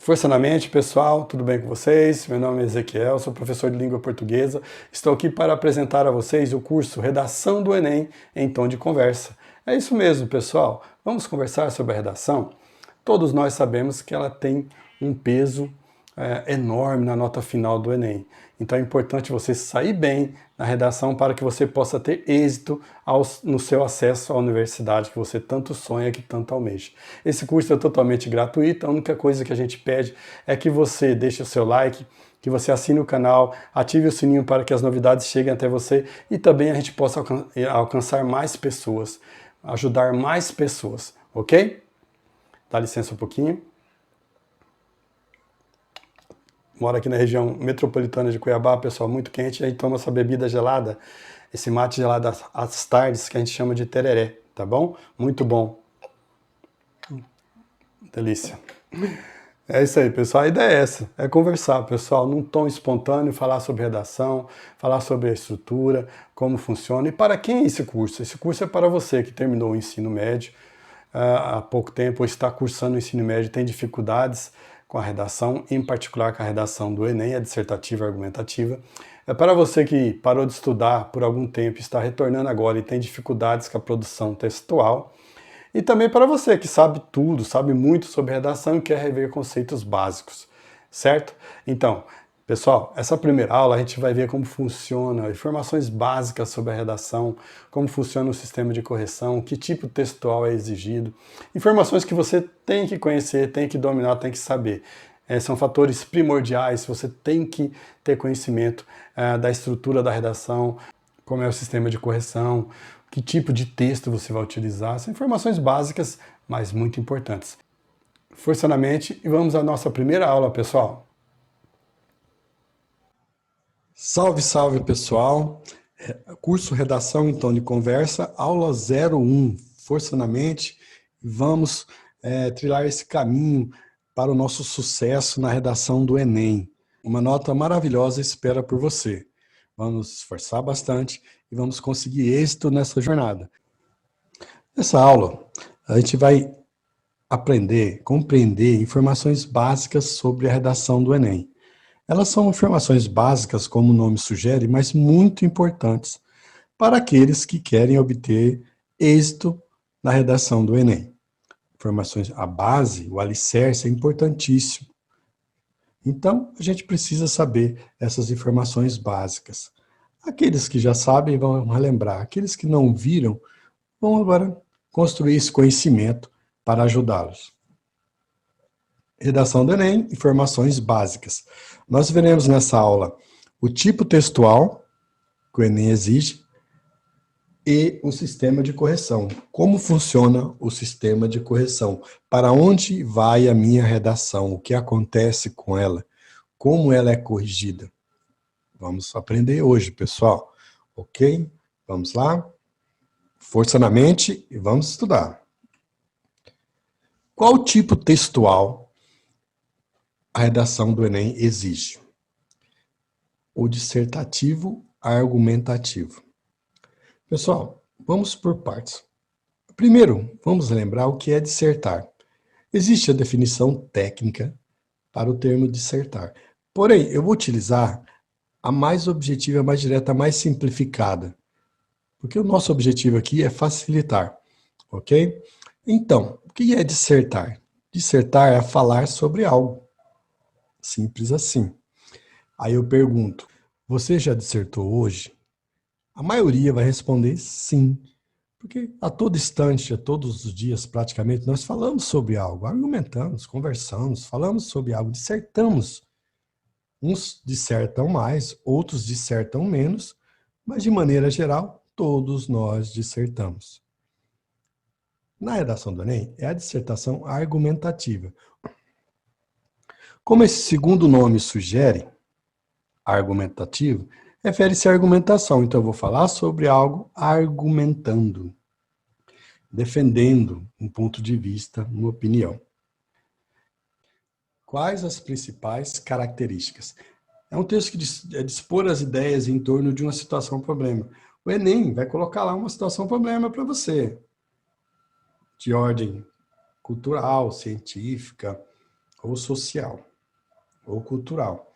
Força na mente, pessoal, tudo bem com vocês? Meu nome é Ezequiel, sou professor de língua portuguesa. Estou aqui para apresentar a vocês o curso Redação do Enem em tom de conversa. É isso mesmo, pessoal. Vamos conversar sobre a redação? Todos nós sabemos que ela tem um peso enorme na nota final do Enem. Então é importante você sair bem na redação para que você possa ter êxito no seu acesso à universidade que você tanto sonha, que tanto almeja. Esse curso é totalmente gratuito, a única coisa que a gente pede é que você deixe o seu like, que você assine o canal, ative o sininho para que as novidades cheguem até você e também a gente possa alcançar mais pessoas, ajudar mais pessoas, ok? Dá licença um pouquinho. Moro aqui na região metropolitana de Cuiabá, pessoal, muito quente, aí toma essa bebida gelada, esse mate gelado às tardes, que a gente chama de tereré, tá bom? Muito bom. Delícia. É isso aí, pessoal. A ideia é essa, é conversar, pessoal, num tom espontâneo, falar sobre redação, falar sobre a estrutura, como funciona. E para quem é esse curso? Esse curso é para você que terminou o ensino médio há pouco tempo, ou está cursando o ensino médio, tem dificuldades com a redação, em particular com a redação do Enem, a dissertativa e argumentativa. É para você que parou de estudar por algum tempo, está retornando agora e tem dificuldades com a produção textual. E também para você que sabe tudo, sabe muito sobre redação e quer rever conceitos básicos, certo? Então, pessoal, essa primeira aula a gente vai ver como funciona, informações básicas sobre a redação, como funciona o sistema de correção, que tipo textual é exigido, informações que você tem que conhecer, tem que dominar, tem que saber. São fatores primordiais, você tem que ter conhecimento da estrutura da redação, como é o sistema de correção, que tipo de texto você vai utilizar. São informações básicas, mas muito importantes. Força na mente e vamos à nossa primeira aula, pessoal. Salve, salve, pessoal. Curso Redação em Tom de Conversa, aula 01, Força na mente. Vamos trilhar esse caminho para o nosso sucesso na redação do Enem. Uma nota maravilhosa espera por você. Vamos esforçar bastante e vamos conseguir êxito nessa jornada. Nessa aula, a gente vai aprender, compreender informações básicas sobre a redação do Enem. Elas são informações básicas, como o nome sugere, mas muito importantes para aqueles que querem obter êxito na redação do Enem. Informações, a base, o alicerce é importantíssimo. Então, a gente precisa saber essas informações básicas. Aqueles que já sabem vão relembrar, aqueles que não viram vão agora construir esse conhecimento para ajudá-los. Redação do Enem, informações básicas. Nós veremos nessa aula o tipo textual que o Enem exige e o sistema de correção. Como funciona o sistema de correção? Para onde vai a minha redação? O que acontece com ela? Como ela é corrigida? Vamos aprender hoje, pessoal. Ok? Vamos lá? Força na mente e vamos estudar. Qual tipo textual a redação do Enem exige? O dissertativo argumentativo. Pessoal, vamos por partes. Primeiro, vamos lembrar o que é dissertar. Existe a definição técnica para o termo dissertar. Porém, eu vou utilizar a mais objetiva, a mais direta, a mais simplificada. Porque o nosso objetivo aqui é facilitar, ok? Então, o que é dissertar? Dissertar é falar sobre algo. Simples assim. Aí eu pergunto, você já dissertou hoje? A maioria vai responder sim. Porque a todo instante, a todos os dias praticamente, nós falamos sobre algo, argumentamos, conversamos, falamos sobre algo, dissertamos. Uns dissertam mais, outros dissertam menos, mas de maneira geral, todos nós dissertamos. Na redação do Enem, é a dissertação argumentativa. Como esse segundo nome sugere, argumentativo, refere-se à argumentação. Então, eu vou falar sobre algo argumentando, defendendo um ponto de vista, uma opinião. Quais as principais características? É um texto que dispor as ideias em torno de uma situação-problema. O Enem vai colocar lá uma situação-problema para você, de ordem cultural, científica, ou social, ou cultural.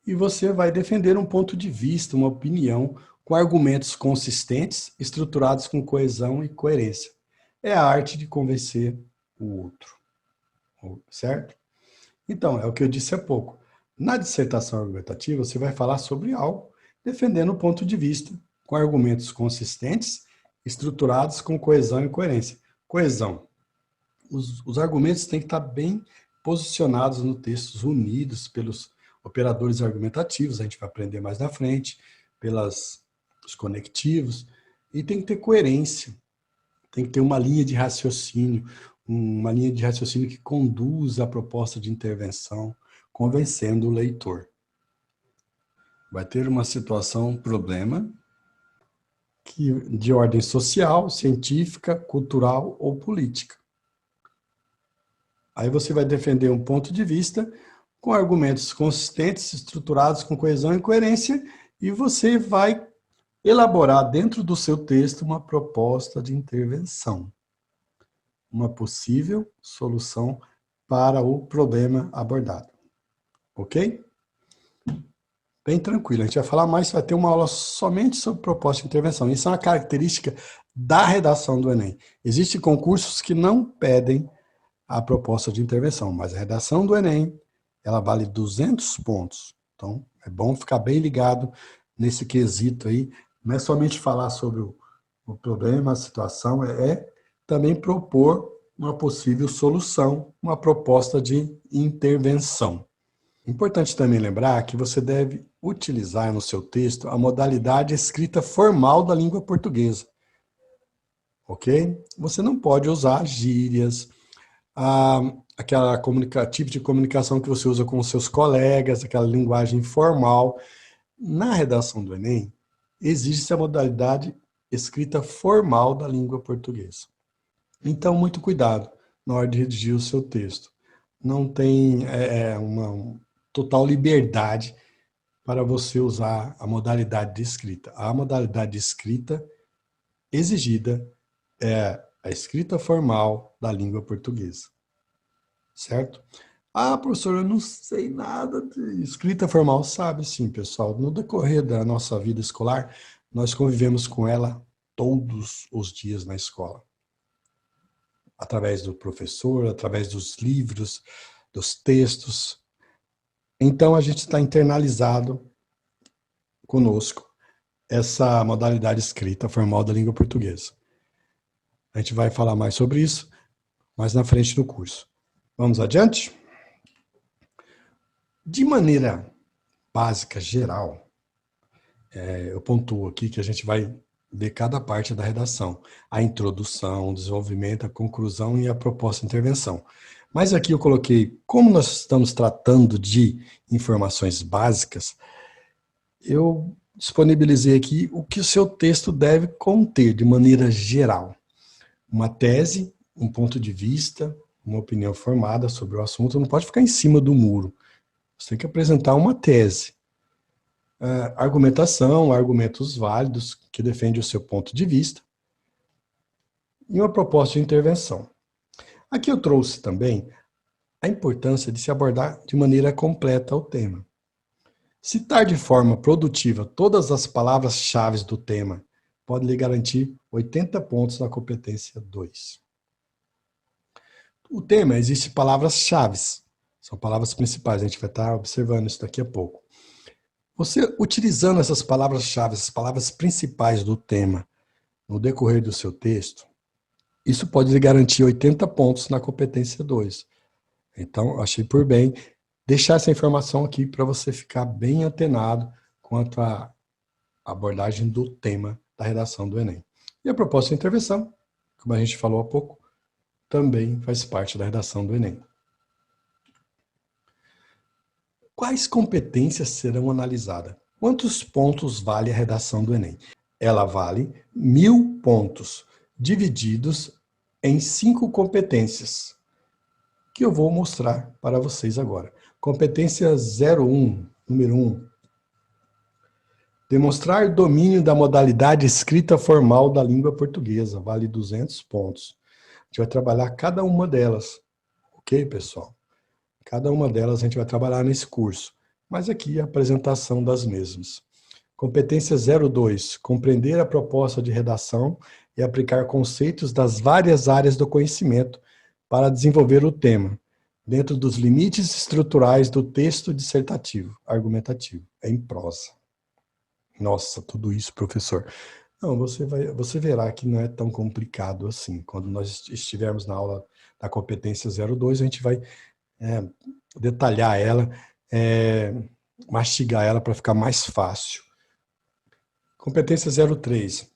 E você vai defender um ponto de vista, uma opinião, com argumentos consistentes, estruturados com coesão e coerência. É a arte de convencer o outro, certo? Então, é o que eu disse há pouco. Na dissertação argumentativa, você vai falar sobre algo, defendendo o ponto de vista, com argumentos consistentes, estruturados com coesão e coerência. Coesão. Os argumentos têm que estar bem posicionados no texto, unidos pelos operadores argumentativos, a gente vai aprender mais na frente, pelos conectivos, e tem que ter coerência, tem que ter uma linha de raciocínio que conduza a proposta de intervenção, convencendo o leitor. Vai ter uma situação, um problema, de ordem social, científica, cultural ou política. Aí você vai defender um ponto de vista com argumentos consistentes, estruturados com coesão e coerência, e você vai elaborar dentro do seu texto uma proposta de intervenção, uma possível solução para o problema abordado. Ok? Bem tranquilo. A gente vai falar mais, vai ter uma aula somente sobre proposta de intervenção. Isso é uma característica da redação do Enem. Existem concursos que não pedem a proposta de intervenção, mas a redação do Enem, ela vale 200 pontos. Então, é bom ficar bem ligado nesse quesito aí. Não é somente falar sobre o problema, a situação, é também propor uma possível solução, uma proposta de intervenção. Importante também lembrar que você deve utilizar no seu texto a modalidade escrita formal da língua portuguesa. Ok? Você não pode usar gírias, aquela tipo de comunicação que você usa com os seus colegas, aquela linguagem formal. Na redação do Enem, existe a modalidade escrita formal da língua portuguesa. Então, muito cuidado na hora de redigir o seu texto. Não tem uma total liberdade para você usar a modalidade de escrita. A modalidade de escrita exigida é a escrita formal da língua portuguesa. Certo? Ah, professor, eu não sei nada de escrita formal. Sabe sim, pessoal. No decorrer da nossa vida escolar, nós convivemos com ela todos os dias na escola. Através do professor, através dos livros, dos textos. Então, a gente está internalizado conosco essa modalidade escrita formal da língua portuguesa. A gente vai falar mais sobre isso mais na frente do curso. Vamos adiante? De maneira básica, geral, eu pontuo aqui que a gente vai ver cada parte da redação. A introdução, o desenvolvimento, a conclusão e a proposta de intervenção. Mas aqui eu coloquei, como nós estamos tratando de informações básicas, eu disponibilizei aqui o que o seu texto deve conter de maneira geral. Uma tese, um ponto de vista, uma opinião formada sobre o assunto, não pode ficar em cima do muro. Você tem que apresentar uma tese. Argumentação, argumentos válidos que defendem o seu ponto de vista e uma proposta de intervenção. Aqui eu trouxe também a importância de se abordar de maneira completa o tema. Citar de forma produtiva todas as palavras-chave do tema pode lhe garantir 80 pontos na competência 2. O tema, existe palavras-chave, são palavras principais, a gente vai estar observando isso daqui a pouco. Você, utilizando essas palavras-chave, as palavras principais do tema, no decorrer do seu texto, isso pode lhe garantir 80 pontos na competência 2. Então, achei por bem deixar essa informação aqui para você ficar bem antenado quanto à abordagem do tema da redação do Enem. E a proposta de intervenção, como a gente falou há pouco, também faz parte da redação do Enem. Quais competências serão analisadas? Quantos pontos vale a redação do Enem? Ela vale 1000 pontos, divididos em 5 competências, que eu vou mostrar para vocês agora. Competência 01, número 1. Demonstrar domínio da modalidade escrita formal da língua portuguesa, vale 200 pontos. A gente vai trabalhar cada uma delas, ok, pessoal? Cada uma delas a gente vai trabalhar nesse curso, mas aqui é a apresentação das mesmas. Competência 02, compreender a proposta de redação e aplicar conceitos das várias áreas do conhecimento para desenvolver o tema, dentro dos limites estruturais do texto dissertativo, argumentativo, em prosa. Nossa, tudo isso, professor. Não, você verá que não é tão complicado assim. Quando nós estivermos na aula da competência 02, a gente vai detalhar ela, mastigar ela para ficar mais fácil. Competência 03.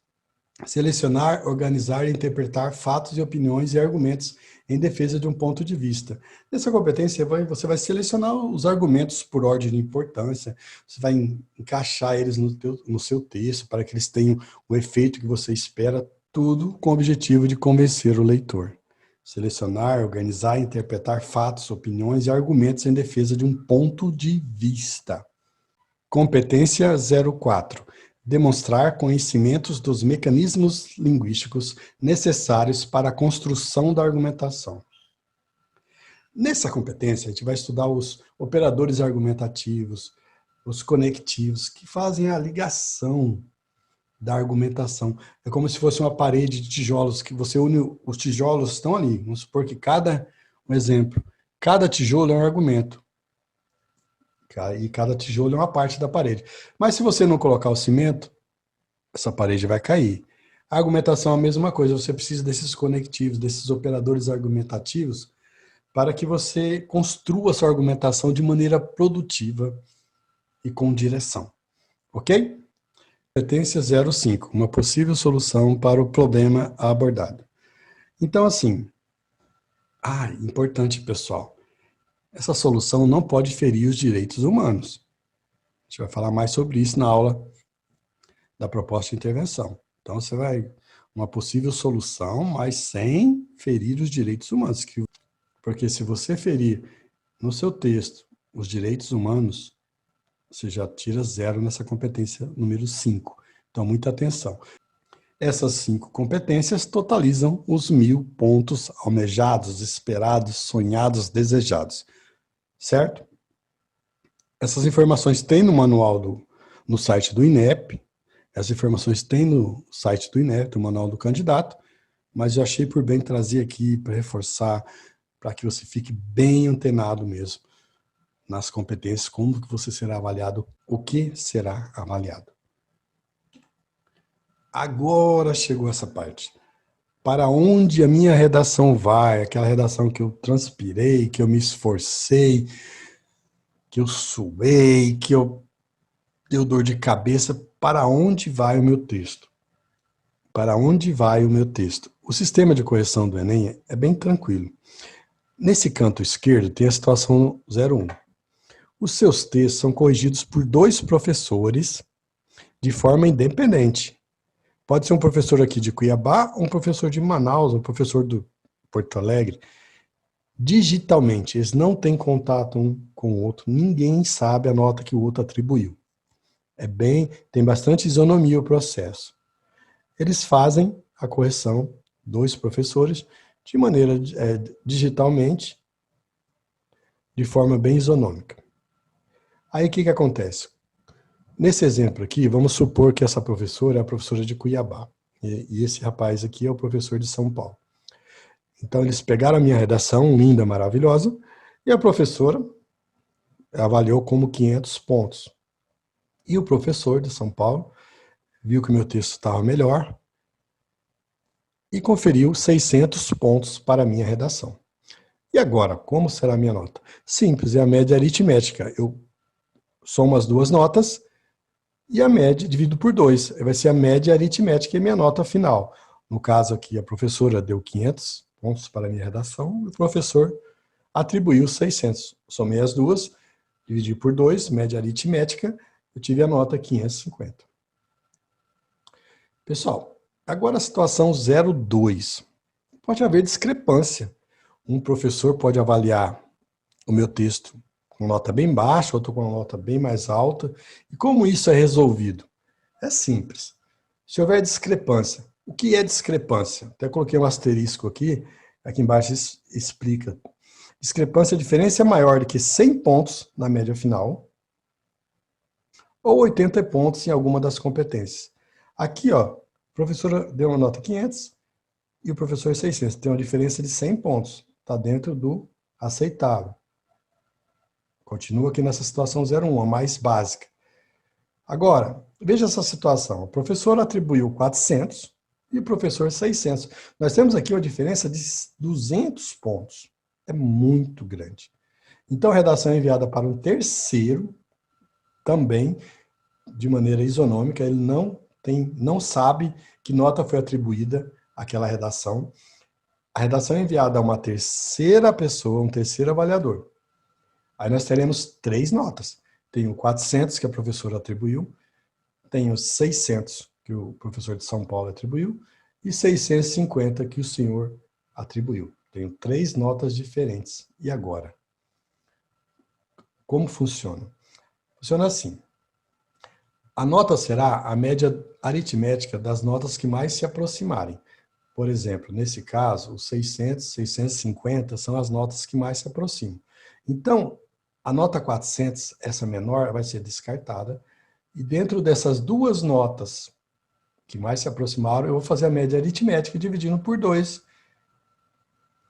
Selecionar, organizar e interpretar fatos e opiniões e argumentos em defesa de um ponto de vista. Nessa competência, você vai selecionar os argumentos por ordem de importância, você vai encaixar eles no seu texto para que eles tenham o efeito que você espera, tudo com o objetivo de convencer o leitor. Selecionar, organizar e interpretar fatos, opiniões e argumentos em defesa de um ponto de vista. Competência 04. Demonstrar conhecimentos dos mecanismos linguísticos necessários para a construção da argumentação. Nessa competência, a gente vai estudar os operadores argumentativos, os conectivos, que fazem a ligação da argumentação. É como se fosse uma parede de tijolos, que você une, os tijolos estão ali. Vamos supor que cada tijolo é um argumento. E cada tijolo é uma parte da parede. Mas se você não colocar o cimento, essa parede vai cair. A argumentação é a mesma coisa, você precisa desses conectivos, desses operadores argumentativos, para que você construa a sua argumentação de maneira produtiva e com direção. Ok? Competência 05, uma possível solução para o problema abordado. Então, assim, importante, pessoal, essa solução não pode ferir os direitos humanos. A gente vai falar mais sobre isso na aula da proposta de intervenção. Então, uma possível solução, mas sem ferir os direitos humanos. Porque se você ferir no seu texto os direitos humanos, você já tira 0 nessa competência número 5. Então, muita atenção. Essas 5 competências totalizam os 1000 pontos almejados, esperados, sonhados, desejados. Certo? Essas informações tem no manual no site do INEP, essas informações tem no site do INEP, do manual do candidato, mas eu achei por bem trazer aqui para reforçar, para que você fique bem antenado mesmo nas competências, como que você será avaliado, o que será avaliado. Agora chegou essa parte. Para onde a minha redação vai, aquela redação que eu transpirei, que eu me esforcei, que eu suei, que eu deu dor de cabeça, para onde vai o meu texto? Para onde vai o meu texto? O sistema de correção do Enem é bem tranquilo. Nesse canto esquerdo tem a situação 01. Os seus textos são corrigidos por 2 professores de forma independente. Pode ser um professor aqui de Cuiabá, um professor de Manaus, um professor do Porto Alegre. Digitalmente, eles não têm contato um com o outro, ninguém sabe a nota que o outro atribuiu. Tem bastante isonomia o processo. Eles fazem a correção, 2 professores, de maneira digitalmente, de forma bem isonômica. Aí o que acontece? Nesse exemplo aqui, vamos supor que essa professora é a professora de Cuiabá, e esse rapaz aqui é o professor de São Paulo. Então, eles pegaram a minha redação, linda, maravilhosa, e a professora avaliou como 500 pontos. E o professor de São Paulo viu que o meu texto estava melhor e conferiu 600 pontos para a minha redação. E agora, como será a minha nota? Simples, é a média aritmética. Eu somo as 2 notas e a média divido por 2. Vai ser a média aritmética e a minha nota final. No caso aqui, a professora deu 500 pontos para a minha redação e o professor atribuiu 600. Somei as 2, dividi por 2, média aritmética, eu tive a nota 550. Pessoal, agora a situação 02. Pode haver discrepância. Um professor pode avaliar o meu texto com nota bem baixa, outro com uma nota bem mais alta. E como isso é resolvido? É simples. Se houver discrepância, o que é discrepância? Até coloquei um asterisco aqui embaixo explica. discrepância, a diferença é maior do que 100 pontos na média final, ou 80 pontos em alguma das competências. Aqui, ó, a professora deu uma nota 500 e o professor 600. Tem uma diferença de 100 pontos. Está dentro do aceitável. Continua aqui nessa situação 01, a mais básica. Agora, veja essa situação. O professor atribuiu 400 e o professor 600. Nós temos aqui uma diferença de 200 pontos. É muito grande. Então, a redação é enviada para um terceiro, também de maneira isonômica. Ele não sabe que nota foi atribuída àquela redação. A redação é enviada a uma terceira pessoa, um terceiro avaliador. Aí nós teremos 3 notas. Tem o 400 que a professora atribuiu, tem os 600 que o professor de São Paulo atribuiu e 650 que o senhor atribuiu. Tenho 3 notas diferentes. E agora? Como funciona? Funciona assim. A nota será a média aritmética das notas que mais se aproximarem. Por exemplo, nesse caso, os 600, 650 são as notas que mais se aproximam. Então, a nota 400, essa menor, vai ser descartada. E dentro dessas 2 notas que mais se aproximaram, eu vou fazer a média aritmética dividindo por 2.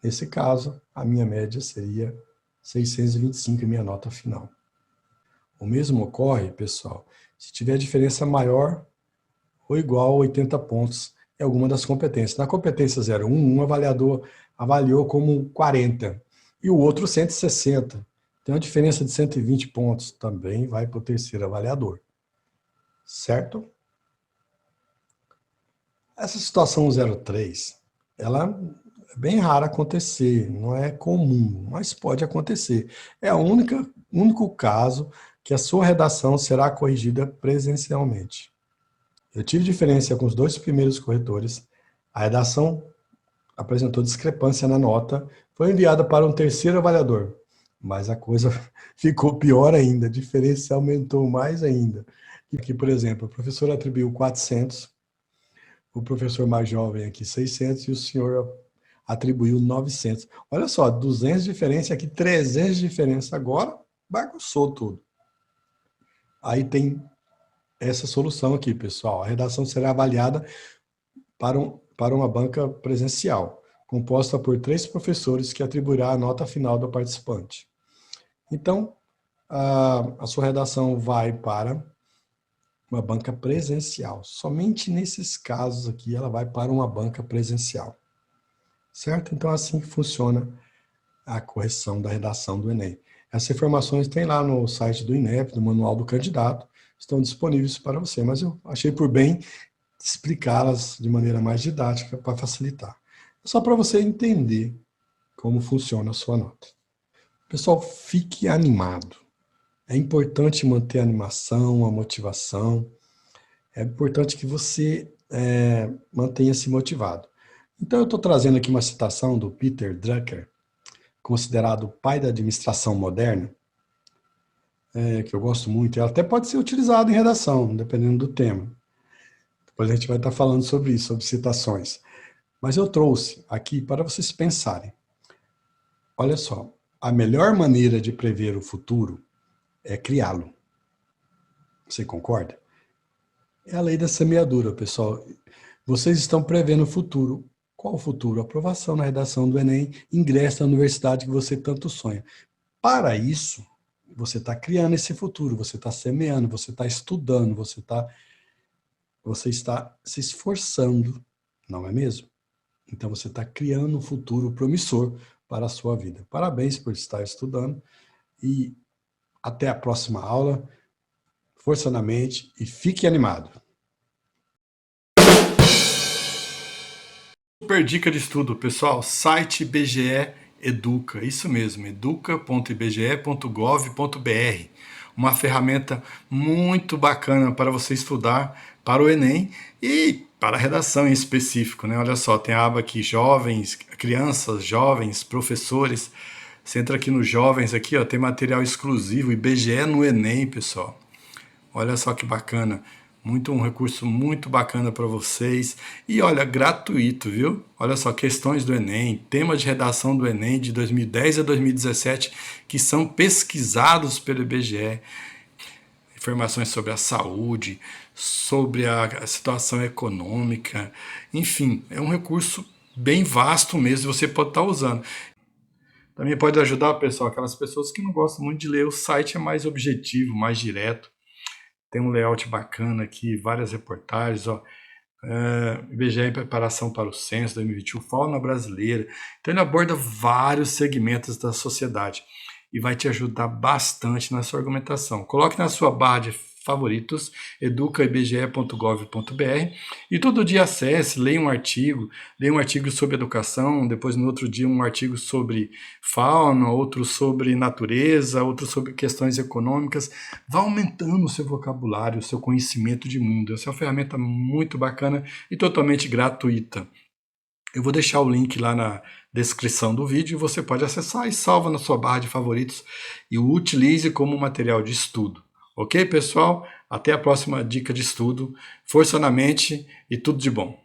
Nesse caso, a minha média seria 625, a minha nota final. O mesmo ocorre, pessoal, se tiver diferença maior ou igual a 80 pontos em alguma das competências. Na competência 01, um avaliador avaliou como 40 e o outro 160. Tem uma diferença de 120 pontos, também vai para o terceiro avaliador. Certo? Essa situação 03, ela é bem rara acontecer, não é comum, mas pode acontecer. É o único caso que a sua redação será corrigida presencialmente. Eu tive diferença com os 2 primeiros corretores, a redação apresentou discrepância na nota, foi enviada para um terceiro avaliador, mas a coisa ficou pior ainda, a diferença aumentou mais ainda. Aqui, por exemplo, o professor atribuiu 400, o professor mais jovem aqui 600 e o senhor atribuiu 900. Olha só, 200 de diferença aqui, 300 de diferença agora, bagunçou tudo. Aí tem essa solução aqui, pessoal. A redação será avaliada para uma banca presencial, composta por 3 professores que atribuirá a nota final do participante. Então, a sua redação vai para uma banca presencial. Somente nesses casos aqui ela vai para uma banca presencial. Certo? Então, assim que funciona a correção da redação do Enem. Essas informações tem lá no site do INEP, no Manual do Candidato, estão disponíveis para você, mas eu achei por bem explicá-las de maneira mais didática para facilitar. É só para você entender como funciona a sua nota. Pessoal, fique animado. É importante manter a animação, a motivação. É importante que você mantenha-se motivado. Então, eu estou trazendo aqui uma citação do Peter Drucker, considerado o pai da administração moderna, que eu gosto muito. Ela até pode ser utilizada em redação, dependendo do tema. Depois a gente vai estar falando sobre isso, sobre citações. Mas eu trouxe aqui para vocês pensarem. Olha só, a melhor maneira de prever o futuro é criá-lo. Você concorda? É a lei da semeadura, pessoal. Vocês estão prevendo o futuro. Qual o futuro? Aprovação na redação do Enem, ingresso na universidade que você tanto sonha. Para isso, você está criando esse futuro, você está semeando, você está estudando, você está se esforçando, não é mesmo? Então você está criando um futuro promissor para a sua vida. Parabéns por estar estudando e até a próxima aula. Força na mente e fique animado. Super dica de estudo, pessoal. Site IBGE Educa, isso mesmo, educa.ibge.gov.br. Uma ferramenta muito bacana para você estudar para o Enem e para a redação em específico, né? Olha só, tem a aba aqui, jovens, crianças, jovens, professores. Você entra aqui nos jovens, aqui, ó, tem material exclusivo, IBGE no Enem, pessoal. Olha só que bacana. Um recurso muito bacana para vocês. E olha, gratuito, viu? Olha só, questões do Enem, temas de redação do Enem de 2010 a 2017 que são pesquisados pelo IBGE. Informações sobre a saúde, sobre a situação econômica, enfim, é um recurso bem vasto mesmo, você pode estar usando. Também pode ajudar, pessoal, aquelas pessoas que não gostam muito de ler. O site é mais objetivo, mais direto. Tem um layout bacana aqui, várias reportagens, ó. IBGE em preparação para o censo 2021, fauna brasileira. Então ele aborda vários segmentos da sociedade e vai te ajudar bastante na sua argumentação. Coloque na sua barra de favoritos, educaibge.gov.br, e todo dia acesse, leia um artigo sobre educação, depois no outro dia um artigo sobre fauna, outro sobre natureza, outro sobre questões econômicas. Vá aumentando o seu vocabulário, o seu conhecimento de mundo. Essa é uma ferramenta muito bacana e totalmente gratuita. Eu vou deixar o link lá na descrição do vídeo e você pode acessar e salva na sua barra de favoritos e o utilize como material de estudo. Ok, pessoal? Até a próxima dica de estudo. Força na mente e tudo de bom.